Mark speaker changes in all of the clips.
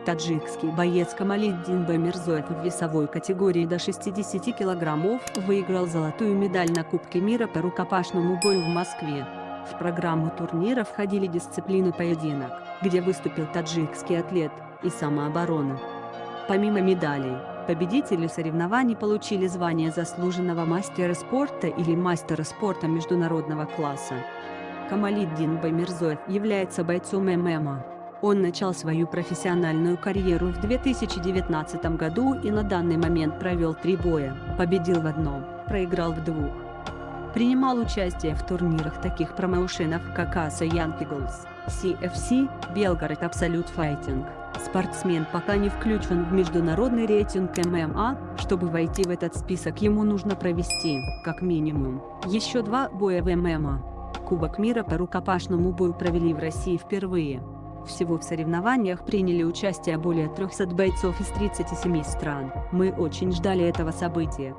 Speaker 1: Таджикский боец Камалиддин Баймирзоев в весовой категории до 60 килограммов выиграл золотую медаль на Кубке мира по рукопашному бою в Москве. В программу турнира входили дисциплины поединок, где выступил таджикский атлет, и самооборона. Помимо медалей, победители соревнований получили звание заслуженного мастера спорта или мастера спорта международного класса. Камалиддин Баймирзоев является бойцом ММА. Он начал свою профессиональную карьеру в 2019 году и на данный момент провел 3 боя, победил в одном, проиграл в 2. Принимал участие в турнирах таких промоушенов, как Asa Young Eagles, CFC, Belgrade Absolute Fighting. Спортсмен пока не включен в международный рейтинг ММА. Чтобы войти в этот список, ему нужно провести, как минимум, еще 2 боя в ММА. Кубок мира по рукопашному бою провели в России впервые. Всего в соревнованиях приняли участие более 300 бойцов из 37 стран. Мы очень ждали этого события.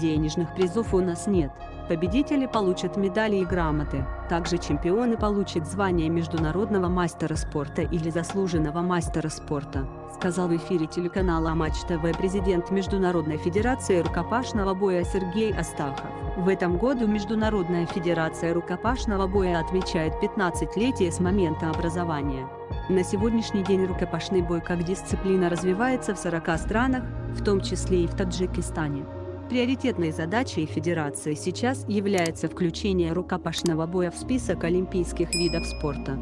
Speaker 1: Денежных призов у нас нет. Победители получат медали и грамоты. Также чемпионы получат звание международного мастера спорта или заслуженного мастера спорта, сказал в эфире телеканала Матч ТВ президент Международной федерации рукопашного боя Сергей Астахов. В этом году Международная федерация рукопашного боя отмечает 15-летие с момента образования. На сегодняшний день рукопашный бой как дисциплина развивается в 40 странах, в том числе и в Таджикистане. Приоритетной задачей федерации сейчас является включение рукопашного боя в список олимпийских видов спорта.